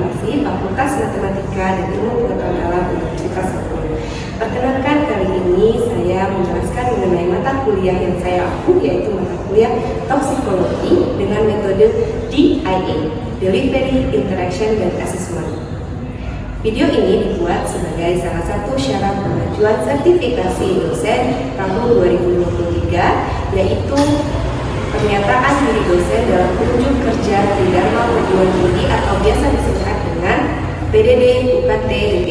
Farmasi Fakultas Matematika dan Ilmu Pengetahuan Alam Universitas Bengkulu. Perkenalkan, kali ini saya menjelaskan mengenai mata kuliah yang saya ampu, yaitu mata kuliah toksikologi dengan metode DIA, Delivery, Interaction, dan Assessment. Video ini dibuat sebagai salah satu syarat pengajuan sertifikasi dosen tahun 2023, yaitu pernyataan diri dosen dalam unjuk kerja di Dharma Perguruan Tinggi atau biasa disingkat dengan PDD UKT-DP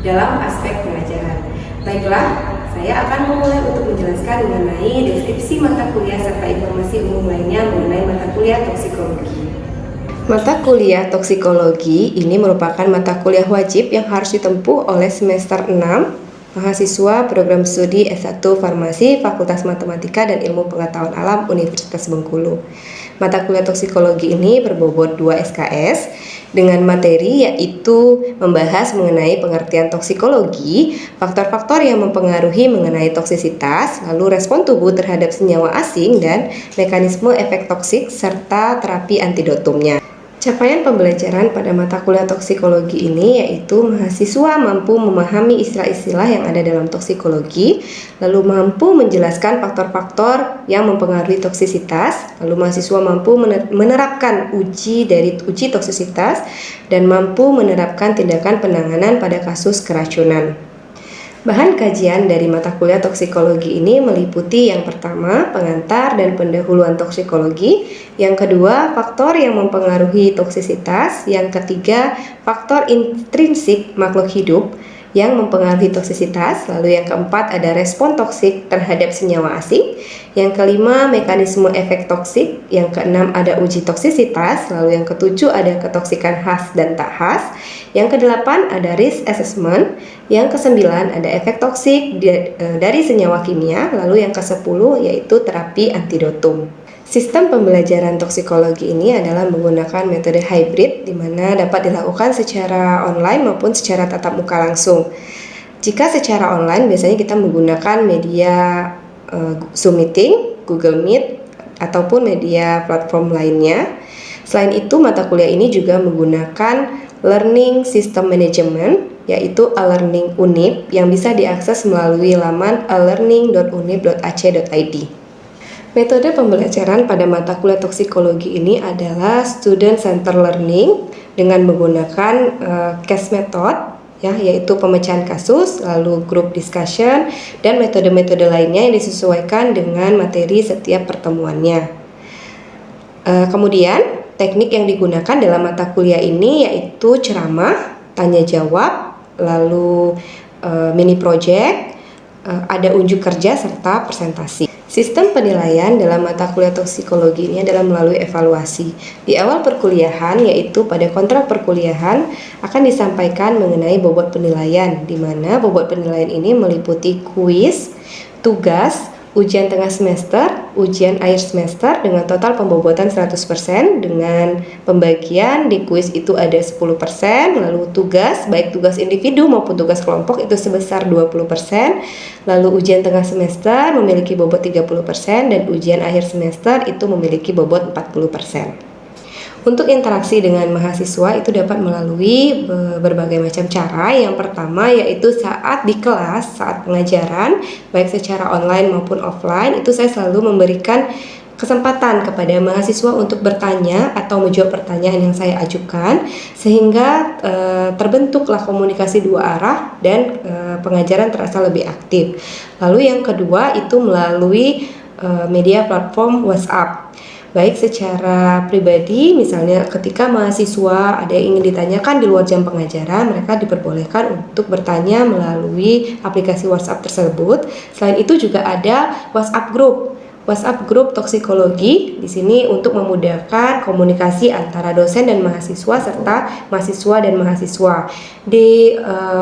dalam aspek pengajaran. Baiklah, saya akan memulai untuk menjelaskan mengenai deskripsi mata kuliah serta informasi umum lainnya mengenai mata kuliah toksikologi. Mata kuliah toksikologi ini merupakan mata kuliah wajib yang harus ditempuh oleh semester 6 mahasiswa program studi S1 Farmasi Fakultas Matematika dan Ilmu Pengetahuan Alam Universitas Bengkulu. Mata kuliah toksikologi ini berbobot 2 SKS dengan materi yaitu membahas mengenai pengertian toksikologi, faktor-faktor yang mempengaruhi mengenai toksisitas, lalu respon tubuh terhadap senyawa asing dan mekanisme efek toksik serta terapi antidotumnya. Capaian pembelajaran pada mata kuliah toksikologi ini yaitu mahasiswa mampu memahami istilah-istilah yang ada dalam toksikologi, lalu mampu menjelaskan faktor-faktor yang mempengaruhi toksisitas, lalu mahasiswa mampu menerapkan uji toksisitas, dan mampu menerapkan tindakan penanganan pada kasus keracunan. Bahan kajian dari mata kuliah toksikologi ini meliputi yang pertama, pengantar dan pendahuluan toksikologi, yang kedua, faktor yang mempengaruhi toksisitas, yang ketiga, faktor intrinsik makhluk hidup yang mempengaruhi toksisitas, lalu yang keempat ada respon toksik terhadap senyawa asing, yang kelima mekanisme efek toksik, yang keenam ada uji toksisitas, lalu yang ketujuh ada ketoksikan khas dan tak khas, yang kedelapan ada risk assessment, yang kesembilan ada efek toksik dari senyawa kimia, lalu yang kesepuluh yaitu terapi antidotum. Sistem pembelajaran toksikologi ini adalah menggunakan metode hybrid di mana dapat dilakukan secara online maupun secara tatap muka langsung. Jika secara online biasanya kita menggunakan media Zoom Meeting, Google Meet, ataupun media platform lainnya. Selain itu, mata kuliah ini juga menggunakan Learning System Management, yaitu e-learning UNIP yang bisa diakses melalui laman elearning.unip.ac.id. Metode pembelajaran pada mata kuliah toksikologi ini adalah student center learning dengan menggunakan case method, yaitu pemecahan kasus, lalu group discussion, dan metode-metode lainnya yang disesuaikan dengan materi setiap pertemuannya. Kemudian teknik yang digunakan dalam mata kuliah ini yaitu ceramah, tanya jawab, lalu mini project, ada unjuk kerja serta presentasi. Sistem penilaian dalam mata kuliah toksikologi ini adalah melalui evaluasi. Di awal perkuliahan, yaitu pada kontrak perkuliahan, akan disampaikan mengenai bobot penilaian, di mana bobot penilaian ini meliputi kuis, tugas, ujian tengah semester, ujian akhir semester dengan total pembobotan 100%, dengan pembagian di kuis itu ada 10%, lalu tugas, baik tugas individu maupun tugas kelompok itu sebesar 20%, lalu ujian tengah semester memiliki bobot 30% dan ujian akhir semester itu memiliki bobot 40%. Untuk interaksi dengan mahasiswa itu dapat melalui berbagai macam cara. Yang pertama yaitu saat di kelas, saat pengajaran, baik secara online maupun offline, itu saya selalu memberikan kesempatan kepada mahasiswa untuk bertanya atau menjawab pertanyaan yang saya ajukan, sehingga terbentuklah komunikasi dua arah dan pengajaran terasa lebih aktif. Lalu yang kedua itu melalui media platform WhatsApp. Baik secara pribadi, misalnya ketika mahasiswa ada yang ingin ditanyakan di luar jam pengajaran, mereka diperbolehkan untuk bertanya melalui aplikasi WhatsApp tersebut. Selain itu juga ada WhatsApp group toksikologi di sini untuk memudahkan komunikasi antara dosen dan mahasiswa serta mahasiswa dan mahasiswa. Di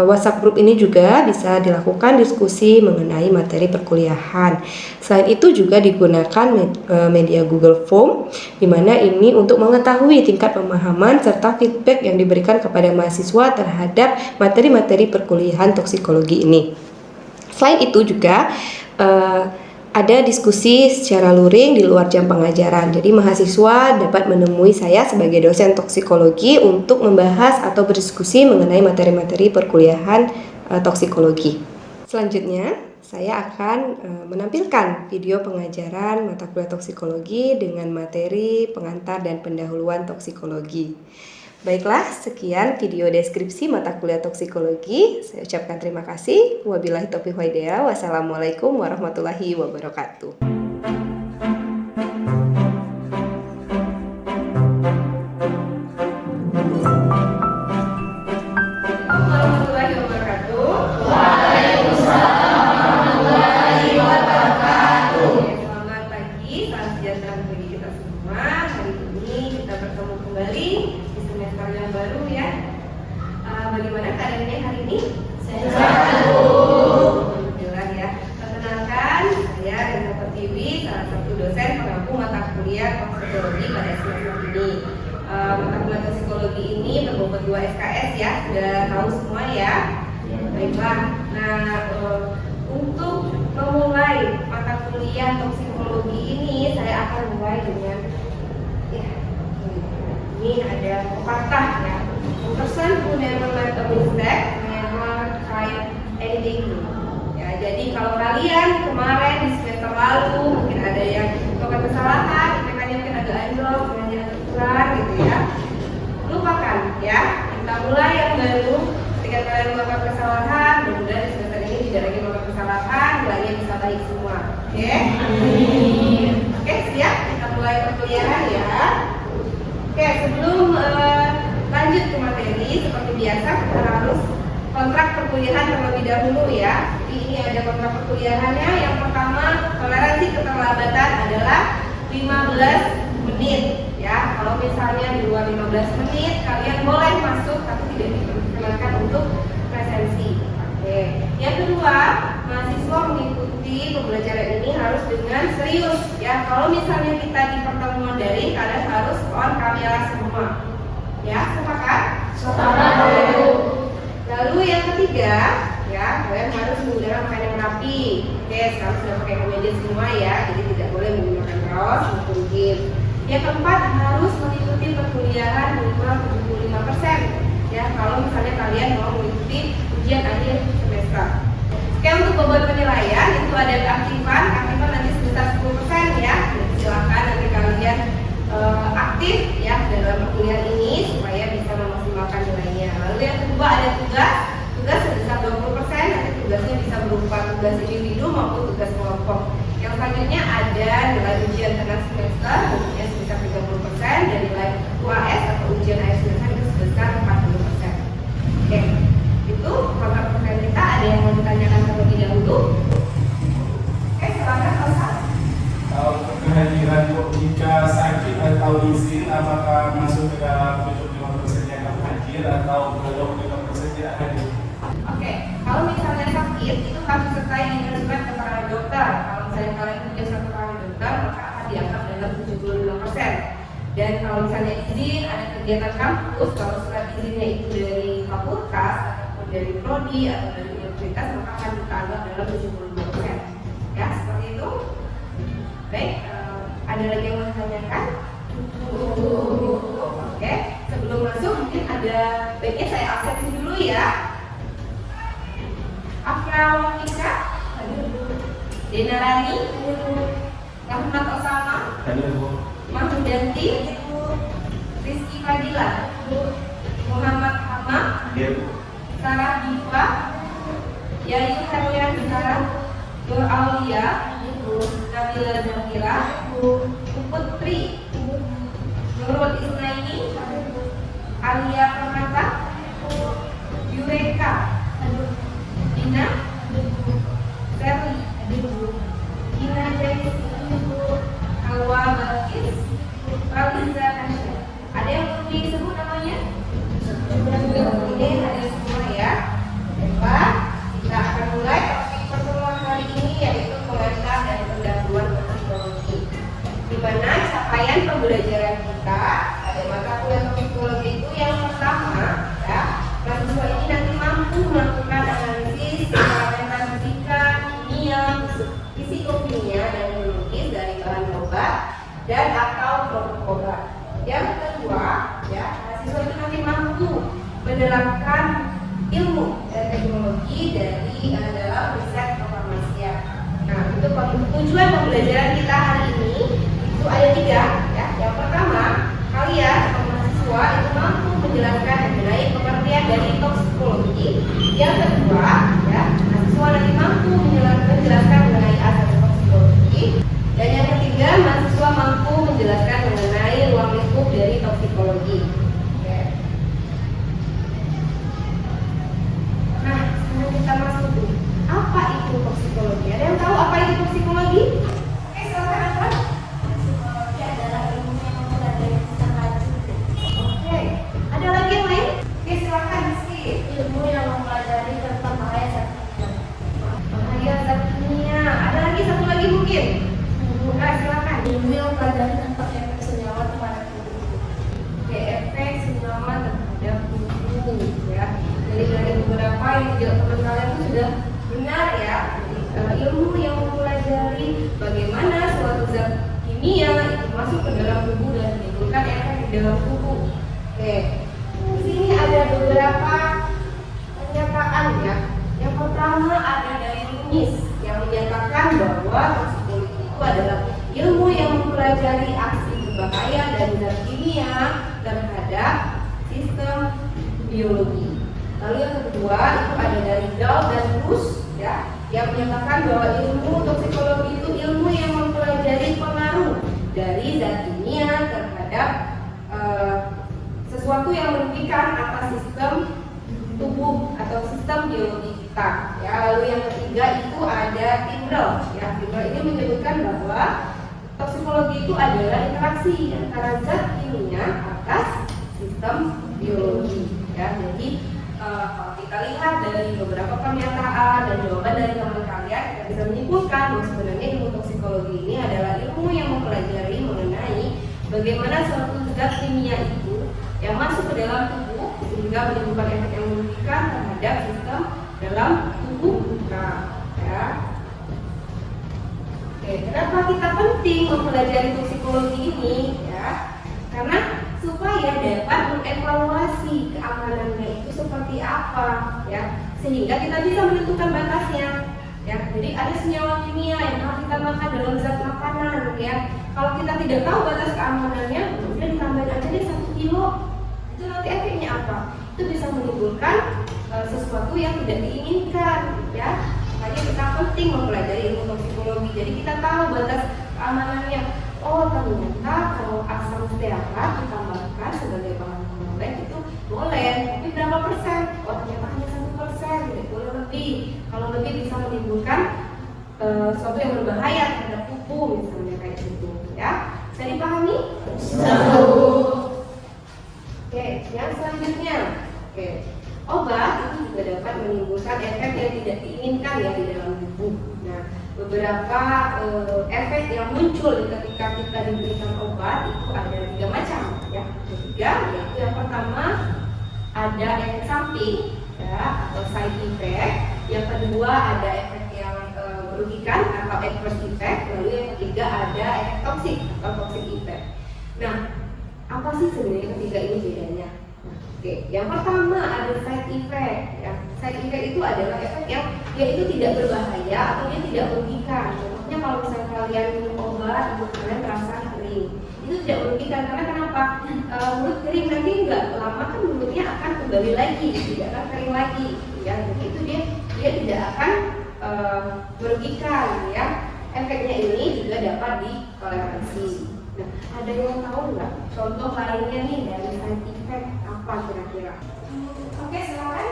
WhatsApp group ini juga bisa dilakukan diskusi mengenai materi perkuliahan. Selain itu juga digunakan media Google Form, di mana ini untuk mengetahui tingkat pemahaman serta feedback yang diberikan kepada mahasiswa terhadap materi-materi perkuliahan toksikologi ini. Selain itu juga ada diskusi secara luring di luar jam pengajaran. Jadi mahasiswa dapat menemui saya sebagai dosen toksikologi untuk membahas atau berdiskusi mengenai materi-materi perkuliahan toksikologi. Selanjutnya, saya akan menampilkan video pengajaran mata kuliah toksikologi dengan materi pengantar dan pendahuluan toksikologi. Baiklah, sekian video deskripsi mata kuliah toksikologi. Saya ucapkan terima kasih. Wabillahi taufiq wal hidayah. Wassalamualaikum warahmatullahi wabarakatuh. Warahmatullahi wabarakatuh. Waalaikumsalam warahmatullahi wabarakatuh. Selamat pagi, salam sejahtera bagi kita semua. Hari ini kita bertemu kembali semester yang baru ya. Bagaimana keadaannya hari ini? Sehat. Alhamdulillah ya. Perkenalkan, saya Reza Pertiwi, salah satu dosen pengampu mata kuliah toksikologi pada semester ini. Mata kuliah toksikologi ini berbobot 2 SKS ya, sudah tahu semua ya. Baiklah. Nah, untuk memulai mata kuliah toksikologi ini, saya akan mulai dengan ini ada pepatah ya. A person who never made a mistake never tried anything new. Ya, jadi kalau kalian kemarin di semester lalu mungkin ada yang melakukan kesalahan, IPK-nya mungkin agak anjlok, nilainya kurang gitu ya. Lupakan ya. Kita mulai yang baru. Ketika kalian melakukan kesalahan, mudah-mudahan di semester ini tidak lagi melakukan kesalahan, nilainya bisa baik semua. Oke? Oke, siap? Kita mulai perkuliahan ya. Oke, sebelum lanjut ke materi, seperti biasa kita harus kontrak perkuliahan terlebih dahulu ya. Jadi ini ada kontrak perkuliahannya. Yang pertama, toleransi keterlambatan adalah 15 menit ya. Kalau misalnya di luar 15 menit, kalian boleh masuk tapi tidak diperkenankan untuk presensi. Oke. Yang kedua, mahasiswa mengikuti pembelajaran ini harus dengan serius ya. Kalau misalnya kita di pertemuan daring, kalian harus on kamera semua. Ya, sepakat? Sepakat. Lalu yang ketiga, ya, kalian harus menggunakan pakaian yang rapi. Oke, sekarang sudah pakai kemeja semua ya, jadi tidak boleh menggunakan kaos maupun jeans. Yang keempat, harus mengikuti perkuliahan minimal 75%. Ya, kalau misalnya kalian mau mengikuti ujian akhir semester. Oke, untuk bobot penilaian itu ada keaktifan nanti sebesar 10% ya. Silakan nanti kalian aktif ya dalam perkuliahan ini supaya bisa memaksimalkan nilainya. Lalu yang kedua ada tugas sebesar 20%, nanti tugasnya bisa berupa tugas individu maupun tugas kelompok. Yang selanjutnya ada nilai ujian tengah semester, ujian sebesar 30%, dan nilai UAS atau ujian akhir semester itu sebesar 40%. Oke, itu kontrak perkuliahan kita. Ada yang mau ditanyakan terlebih dahulu? Oke, silakan Pak. Kehadiran jika sakit atau izin, apakah masuk ke dalam 75% yang akan hadir atau belum 25% tidak hadir? Oke, kalau misalnya sakit itu harus disertai dengan surat keterangan dokter. Kalau misalnya kalian punya surat keterangan dokter, maka akan dianggap dalam 75%. Dan kalau misalnya izin ada kegiatan kampus, kalau surat izinnya itu dari fakultas ataupun dari prodi atau dari universitas, maka akan dianggap dalam 75%. Ya, seperti itu. Baik, ada lagi yang mau ditanyakan? Oke, sebelum masuk mungkin ada baiknya saya absensi dulu ya. Afra Wafika, Denarani, Rahmat Osama, Mahmud Danti, Rizky Fadila, Muhammad Hamam, Sarah Diva, Yayu Herlian Sarah, Nur Aulia, Nabila Zahira, Putri, Nurul Isnaini, Alia Permata, Yureka, Dina, Seri, Dina Jais, Alwa Balkis, Raliza Nasya. Ada yang perlu disebut namanya? Ini ada semua ya. Baiklah, kita akan mulai pertemuan kali ini yaitu pengantar dan pendahuluan toksikologi. Di mana capaian pembelajaran kita pada mata kuliah toksikologi itu yang pertama nanti mampu menerapkan ilmu dan teknologi dari dalam riset kefarmasian. Nah, untuk tujuan pembelajaran kita hari ini itu ada 3 ya. Yang pertama, kalian atau mahasiswa itu mampu menjelaskan mengenai pengertian dari toksikologi. Yang kedua, ya, mahasiswa nanti mampu menjelaskan mengenai asas toksikologi. Dan yang ketiga, mahasiswa mampu menjelaskan mengenai ruang lingkup dari toksikologi. Oke. Nah, sekarang kita masuk tuh. Apa itu toksikologi? Ada yang tahu apa itu toksikologi? Oke, silakan Afwan. Psikologi adalah ilmu yang mempelajari tentang racun. Oke, ada lagi yang lain? Oke, silakan Rizky. Ilmu yang mempelajari tentang bahaya zat kimia. Bahaya zat kimia. Ada lagi satu lagi mungkin? Bukan, silakan. Ilmu yang mempelajari tentang efek senyawa terhadap tubuh. Oke, efek senyawa terhadap tubuh ya. Jadi dari beberapa yang dijawab teman kalian itu sudah benar ya. Jadi, ilmu yang mempelajari bagaimana suatu zat kimia itu masuk ke dalam tubuh dan menimbulkan efek di dalam tubuh. Oke, di sini ada beberapa pernyataan ya. Yang pertama ada dari Lunis yang menyatakan bahwa toksikologi itu adalah ilmu yang mempelajari aksi berbahaya dari zat kimia terhadap sistem biologi. Lalu yang kedua itu ada dari Dahl dan Bruce ya, yang menyatakan bahwa ilmu toksikologi itu ilmu yang mempelajari pengaruh dari zat kimia terhadap sesuatu yang merugikan atas sistem tubuh atau sistem biologi kita. Ya, lalu yang ketiga itu ada Tindrell. Ya, Tindrell ini menyebutkan bahwa toksikologi itu adalah interaksi antara zat kimia atas sistem biologi. Ya, jadi kalau kita lihat dari beberapa pernyataan dan jawaban dari teman kalian, kita bisa menyimpulkan bahwa sebenarnya ilmu toksikologi ini adalah ilmu yang mempelajari mengenai bagaimana suatu zat kimia itu yang masuk ke dalam tubuh sehingga menimbulkan efek yang merugikan terhadap sistem dalam tubuh kita. Ya. Oke, kenapa kita penting mempelajari toksikologi ini? Ya, karena supaya dapat mengevaluasi keamanannya itu seperti apa, ya, sehingga kita bisa menentukan batasnya. Ya, jadi ada senyawa kimia yang harus kita makan dalam zat makanan, ya. Kalau kita tidak tahu batas keamanannya, udah ditambahin aja deh 1 kilo. Itu nanti efeknya apa? Itu bisa menimbulkan sesuatu yang tidak diinginkan, ya. Makanya kita penting mempelajari ilmu toksikologi. Jadi kita tahu batas keamanannya. Oh, ternyata kalau asam stearat ditambahkan sebagai bahan pengawet itu boleh, tapi berapa persen? Oh, ternyata hanya 1%, tidak boleh lebih. Kalau lebih bisa menimbulkan sesuatu yang berbahaya terhadap tubuh, misalnya kayak gitu, ya. Bisa dipahami? Oke, yang selanjutnya, oke, obat itu juga dapat menimbulkan efek yang tidak diinginkan ya di dalam tubuh. Nah, beberapa efek yang muncul ketika kita diberikan obat itu ada 3 macam ya. Ketiga, yaitu yang pertama ada efek samping ya, atau side effect. Yang kedua ada efek yang merugikan atau adverse effect. Lalu yang ketiga ada efek toksik atau toxic effect. Nah, apa sih sebenarnya ketiga ini bedanya? Oke, yang pertama ada side effect ya. Side effect itu adalah efek yang dia itu tidak berbahaya atau dia tidak merugikan. Contohnya kalau misalnya kalian minum obat, mulut kalian terasa kering, itu tidak merugikan karena kenapa? Mulut kering nanti nggak lama kan mulutnya akan kembali lagi, tidak akan kering lagi. Ya, jadi itu dia tidak akan merugikan ya. Efeknya ini juga dapat ditoleransi. Nah, ada yang tahu nggak contoh lainnya nih dari side effect apa kira-kira? Oke, silakan.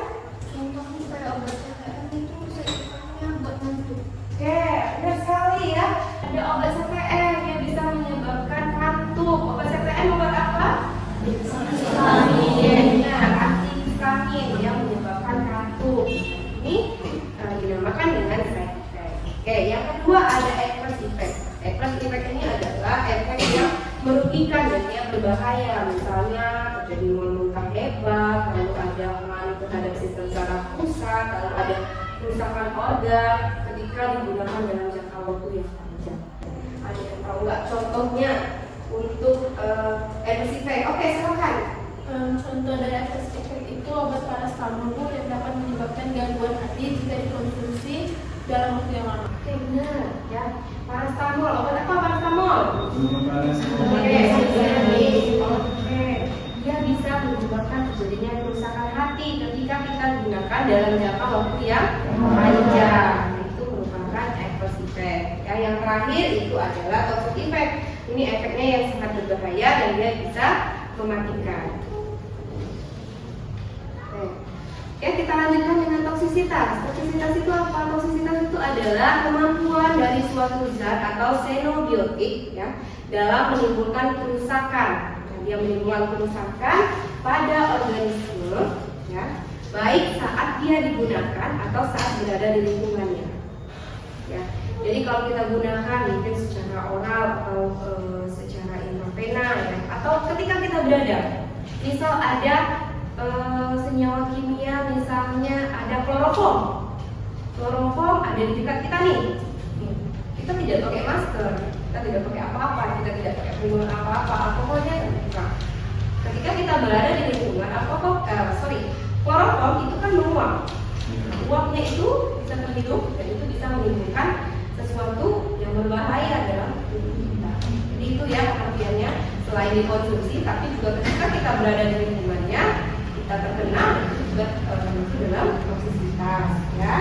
Contohnya kayak obat CTM itu efeknya buat ngantuk. Oke, benar sekali ya. Ada obat CTM yang bisa menyebabkan kantuk. Obat CTM obat apa? Antihistamin. Nah, antihistamin yang menyebabkan kantuk. Ini dinamakan dengan side effect. Oke, yang kedua ada adverse effect. Adverse effect ini adalah efek yang merugikan dan yang berbahaya. Misalnya terjadi mual-muntah hebat, lalu ada pengaruh terhadap sistem saraf pusat, lalu ada kerusakan organ ketika digunakan dalam jangka waktu yang panjang. Ada yang tahu nggak contohnya untuk adverse effect? Oke, silakan. Contoh dari efek itu obat paracetamol yang dapat menyebabkan gangguan hati jika dikonsumsi dalam waktu yang lama. Oke, benar ya. Paracetamol, obat apa paracetamol? Oke, dia bisa menyebabkan terjadinya kerusakan hati ketika kita gunakan dalam jangka waktu yang panjang. Itu merupakan adverse effect. Ya, yang terakhir itu adalah toxic effect. Ini efeknya yang sangat berbahaya dan dia bisa mematikan. Oke, kita lanjutkan dengan toksisitas. Toksisitas itu apa? Toksisitas itu adalah kemampuan dari suatu zat atau xenobiotik ya dalam menimbulkan kerusakan. Dia menimbulkan kerusakan pada organisme ya, baik saat dia digunakan atau saat berada di lingkungannya. Ya. Jadi kalau kita gunakan mungkin secara oral atau secara intravena ya, atau ketika kita berada, misal ada senyawa kimia, misalnya ada kloroform ada di dekat kita nih. Kita tidak pakai masker, kita tidak pakai apa-apa, kita tidak pakai pelindung apa-apa, alkoholnya terbuka. Ketika kita berada di lingkungan kloroform itu kan menguap. Uapnya itu bisa terhirup dan itu bisa menimbulkan sesuatu yang berbahaya dalam tubuh kita. Jadi itu ya pengertiannya, selain dikonsumsi, tapi juga ketika kita berada di lingkungannya, kita terkena, itu juga termasuk dalam toksisitas ya.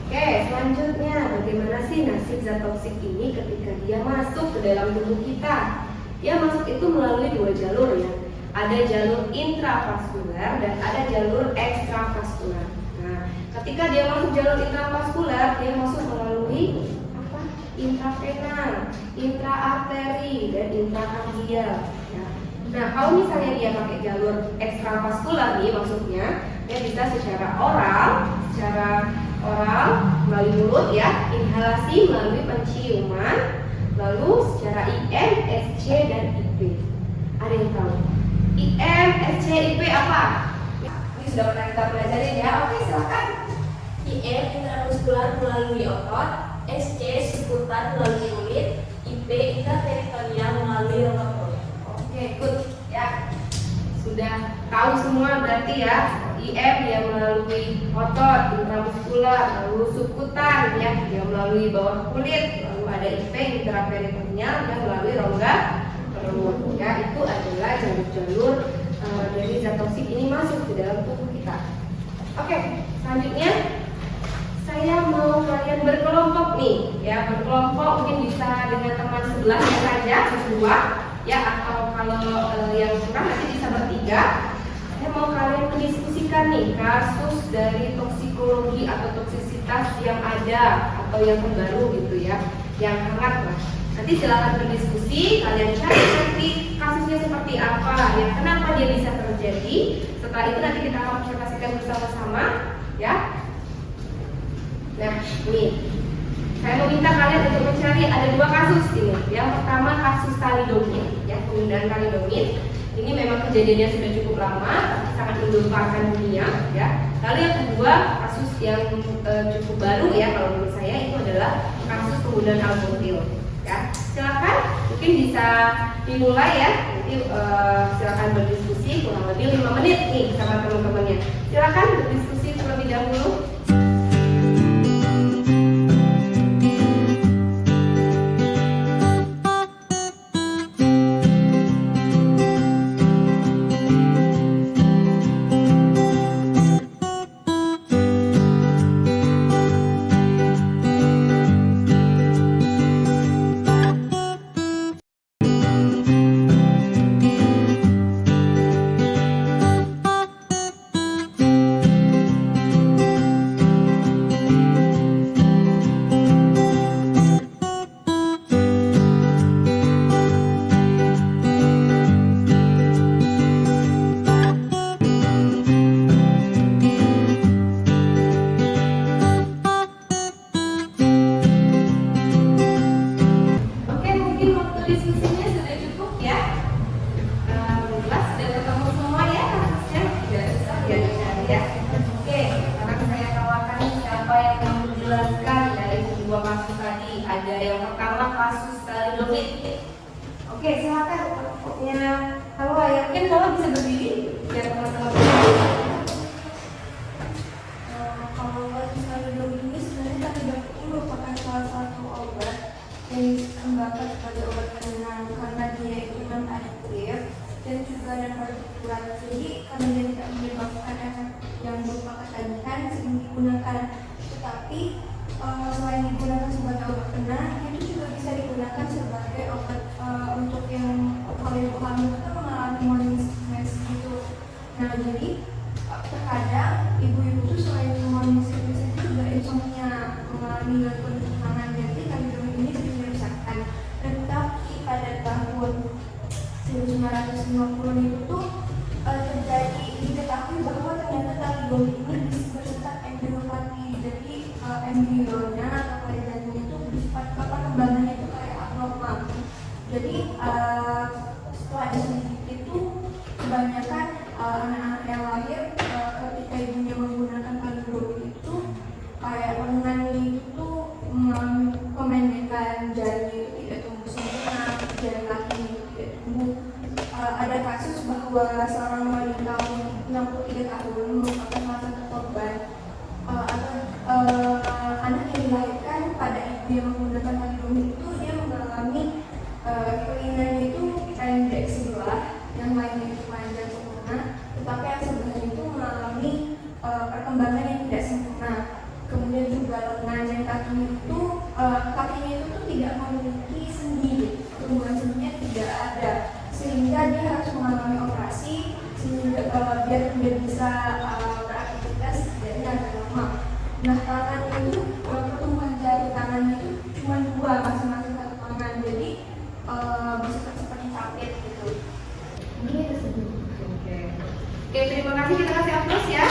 Oke, selanjutnya bagaimana sih nasib zat toksik ini ketika dia masuk ke dalam tubuh kita? Dia masuk itu melalui dua jalur ya. Ada jalur intravaskular dan ada jalur ekstravaskular. Nah, ketika dia masuk jalur intravaskular, dia masuk melalui apa? Intravena, intraarteri dan intrakardial. Ya. Nah, kalau misalnya dia pakai jalur ekstravaskular nih, maksudnya dia bisa secara oral melalui mulut ya, inhalasi melalui penciuman, lalu secara IM, SC dan IP. Ada yang tahu? IM, SC, IP apa? Ini sudah pernah kita pelajari ya. Oke, silakan. IM intramuskular melalui otot, SC subkutan melalui kulit, IP intraperitoneal melalui rongga perut. Oke, good ya. Sudah tahu semua berarti ya. IM yang melalui otot, intramuskular, lalu subkutan ya, yang melalui bawah kulit, lalu ada IP intraperitoneal yang melalui rongga perut. Ya, itu adalah jalur-jalur dari zat toksik ini masuk ke dalam tubuh kita. Oke, selanjutnya saya mau kalian berkelompok nih, ya berkelompok mungkin bisa dengan teman sebelahnya saja berdua, ya atau kalau yang kurang nanti bisa bertiga. Saya mau kalian mendiskusikan nih kasus dari toksikologi atau toksisitas yang ada atau yang terbaru gitu ya, yang hangat lah. Nanti silakan berdiskusi, kalian cari nanti kasusnya seperti apa, ya kenapa dia bisa terjadi. Setelah itu nanti kita akan observasikan bersama-sama, ya. Nah, nih saya mau minta kalian untuk mencari ada dua kasus ini. Yang pertama kasus talidomid, ya penggunaan talidomid. Ini memang kejadiannya sudah cukup lama, tapi sangat menggemparkan dunia, ya. Lalu yang kedua kasus yang cukup baru ya kalau menurut saya itu adalah kasus penggunaan albutil. Ya, silakan mungkin bisa dimulai ya. Nanti silakan berdiskusi kurang lebih 5 menit nih sama teman-temannya. Silakan berdiskusi terlebih dahulu. Ada yang pertama kasus talidomid. Oke, silakan pokoknya halo ayah, mungkin kalau bisa berdiri biar teman-teman berdiri. Kalau Salidom ini sebenarnya Salidom ini merupakan salah satu obat yang dikembangkan sebagai obat penenang karena dia itu non-adiktif dan juga non-partikulat, jadi karena dia tidak menyebabkan efek yang berupa ketagihan sering digunakan. Tetapi selain digunakan sebagai obat penenang, itu juga bisa digunakan sebagai obat untuk yang kalau ibu hamil itu mengalami morning sickness gitu. Nah jadi terkadang ibu-ibu tuh selain morning sickness itu juga insomnia, mengalami gangguan ketenangan, jadi Salidom ini sering dirasakan. Tetapi pada tahun 1950 itu tuh terjadi diketahui bahwa ternyata Salidom ini bersifat embryopati, jadi embrionya atau kelahirannya itu bersifat perkembangannya itu kayak abnormal. Jadi setelah diselidiki itu kebanyakan anak-anak yang lahir ketika ibunya menggunakan Salidom itu kayak lengannya itu mengalami kependekan, jari itu tidak tumbuh sempurna, jari kakinya itu tidak tumbuh. Ada kasus bahwa seorang wanita 63 tahun merupakan salah satu korban anak yang dilahirkan pada ibu yang menggunakan Salidom itu dia mengalami kelingannya itu pendek sebelah, yang lainnya itu panjang sempurna, tetapi yang sebelah itu mengalami perkembangan yang tidak sempurna. Kemudian juga lengan dan kakinya itu tuh tidak memiliki sendi, tumbuhan sendinya tidak ada, sehingga dia harus mengalami operasi sehingga biar dia bisa beraktivitas setidaknya agak lama. Nah tangannya itu pertumbuhan jari tangannya itu cuma 2 masing-masing satu tangan, jadi bisa seperti capit gitu. Oke, terima kasih, kita kasih aplaus ya.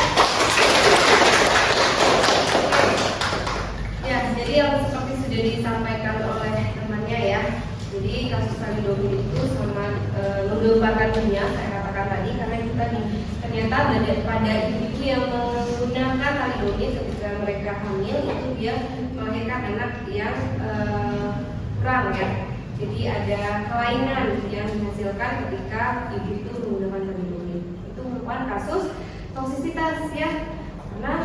Ya, jadi yang seperti sudah disampaikan oleh temannya ya. Jadi kasus Salidom itu sangat menggemparkan dunia, saya katakan tadi, karena kita ternyata pada ibu yang menggunakan Salidom ketika mereka hamil itu dia melahirkan anak yang kurang ya. Jadi ada kelainan yang dihasilkan ketika ibu itu menggunakan Salidom. Itu merupakan kasus toksisitas ya. Karena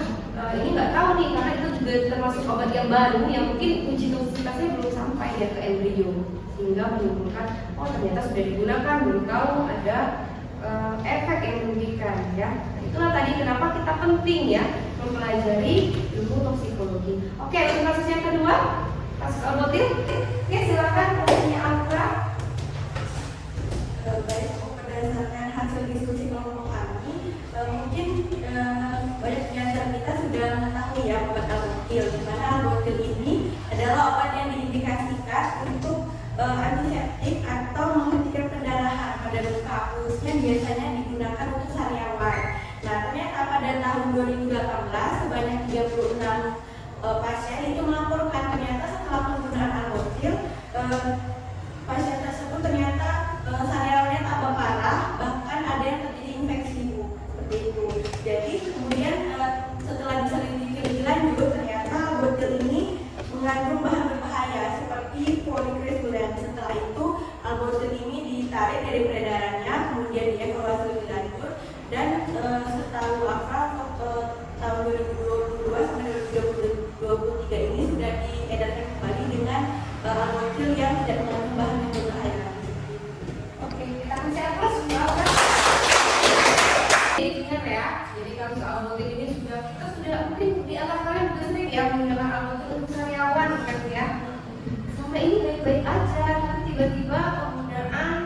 ini nggak tahu nih, karena itu juga termasuk obat yang baru yang mungkin uji toksisitasnya belum sampai ya ke embrio, sehingga menimbulkan oh ternyata sudah digunakan, belum tahu ada efek yang merugikan ya. Itulah tadi kenapa kita penting ya mempelajari ilmu toksikologi. Oke, untuk kasus yang kedua, kasus Albotil. Oke, silakan punya Alfra. Baik, berdasarkan hasil diskusi kelompok kami, mungkin banyak di antara kita sudah mengetahui ya obat Albotil, di mana Albotil ini adalah obat yang diindikasikan untuk antiseptik atau menghentikan pendarahan pada luka, khususnya biasanya digunakan untuk sariawan. Nah, ternyata pada tahun 2018 sebanyak 36 pasien itu melaporkan ternyata setelah penggunaan Albotil pasien tersebut ternyata sariawannya tambah parah, bahkan ada yang terjadi infeksi seperti itu. Jadi kemudian setelah diselidiki lebih lanjut ternyata Albotil ini mengandung bahan berbahaya seperti polikresulen. Setelah itu Albotil ini ditarik dari peredarannya, kemudian dievaluasi lebih lanjut, dan setahu Afra tahun 2022 sampai 2023 ini sudah diedarkan kembali dengan Albotil yang tidak mengandung bahan yang berbahaya. Oke, kita kasih aplaus untuk Alfra. Jadi ingat ya, jadi kasus Albotil ini kita sudah mungkin di antara kalian juga sering ya menggunakan Albotil untuk sariawan kan ya. Sampai ini baik-baik aja, tapi tiba-tiba penggunaan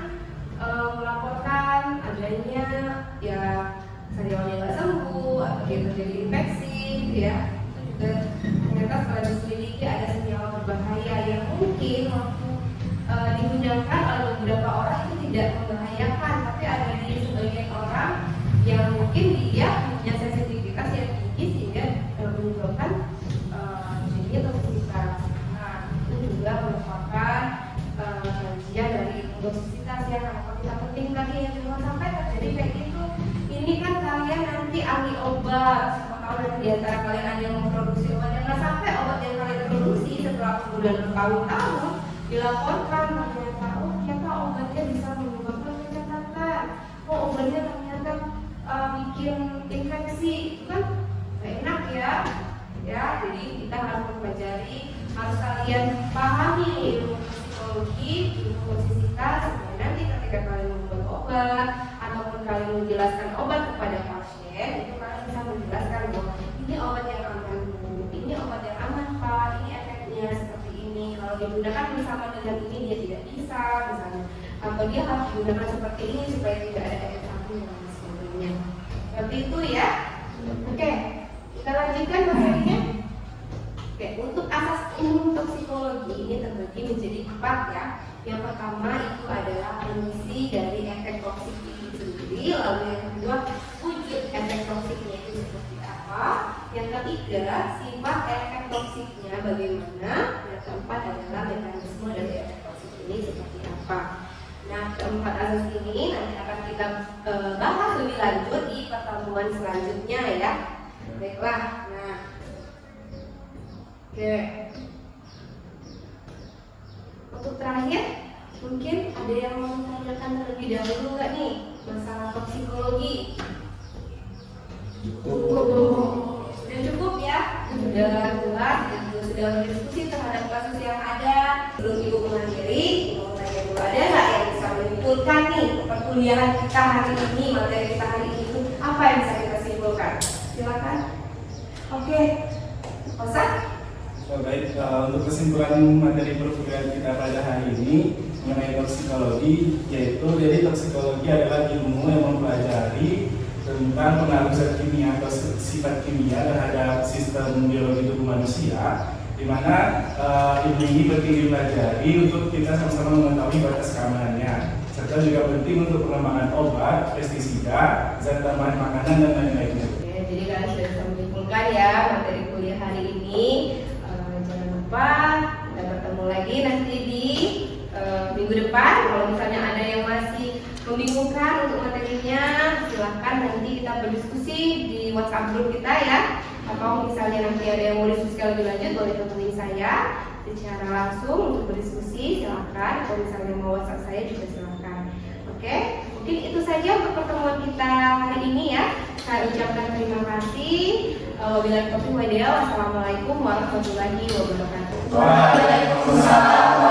melaporkan adanya ya sariawannya nggak sembuh atau dia terjadi infeksi gitu ya. Itu juga ternyata setelah diselidiki ada senyawa berbahaya yang mungkin waktu digunakan oleh beberapa orang itu tidak membahayakan, tapi ada di sebagian orang yang mungkin dia punya sensitivitas yang tinggi sehingga menyebabkan jadinya toksisitas. Nah, itu juga merupakan kajian dari toksisitas ya. Kenapa kita penting tadi yang cuma sampai terjadi kayak gitu. Ini kan kalian nanti ahli obat, siapa tahu dari di antara kalian ada yang memproduksi obat, jangan sampai obat yang kalian produksi setelah penggunaan bertahun-tahun dilaporkan ternyata oh ternyata obatnya bisa menyebabkan obatnya ternyata bikin infeksi, itu kan gak enak ya. Jadi kita harus mempelajari, harus kalian pahami ilmu psikologi, ilmu toksisitas, supaya nanti ketika kalian membuat obat ataupun kalian menjelaskan obat kepada pasien, itu kalian bisa menjelaskan bahwa ini obat yang aman, ini obat yang aman Pak, ini efeknya seperti ini. Kalau digunakan bersama dengan ini dia tidak bisa, misalnya, atau dia harus digunakan seperti ini supaya tidak ada efek samping dan sebagainya. Seperti itu ya. Oke, kita lanjutkan materinya. Oke, untuk asas ilmu toksikologi ini terbagi menjadi 4 ya. Yang pertama itu adalah fungsi dari efek toksik itu sendiri, lalu yang kedua wujud efek toksiknya itu seperti apa, yang ketiga sifat efek toksiknya bagaimana, yang keempat adalah mekanisme dari efek toksik ini seperti apa. Nah, keempat asas ini nanti akan kita bahas lebih lanjut di pertemuan selanjutnya ya. Baiklah, nah, oke. Untuk terakhir, mungkin ada yang mau menanyakan terlebih dahulu nggak nih masalah toksikologi? Sudah cukup ya? Sudah jelas, sudah berdiskusi terhadap kasus yang ada. Sebelum Ibu mengakhiri, mau tanya dulu, ada nggak yang bisa menyimpulkan nih perkuliahan kita hari ini, materi kita hari ini itu apa yang bisa kita simpulkan? Silakan. Oke, Osa? Baik, untuk kesimpulan materi perkuliahan kita pada hari ini mengenai toksikologi, yaitu jadi toksikologi adalah ilmu yang mempelajari tentang pengaruh zat kimia atau sifat kimia terhadap sistem biologi tubuh manusia, di mana ilmu ini penting dipelajari untuk kita sama-sama mengetahui batas keamanannya, serta juga penting untuk pengembangan obat, pestisida, zat tambahan makanan dan lain-lainnya. Jadi kalian sudah bisa menyimpulkan ya materi kuliah hari ini. Jangan lupa kita bertemu lagi nanti di minggu depan. Kalau misalnya ada yang masih membingungkan untuk materinya, silahkan nanti kita berdiskusi di WhatsApp grup kita ya. Atau misalnya nanti ada yang mau diskusi lebih lanjut, boleh hubungi saya secara langsung untuk berdiskusi, silahkan. Atau misalnya mau WhatsApp saya juga silahkan. Oke, mungkin itu saja untuk pertemuan kita hari ini ya. Saya ucapkan terima kasih. Wabillahi taufiq wal hidayah. Wassalamualaikum warahmatullahi wabarakatuh. Waalaikumsalam.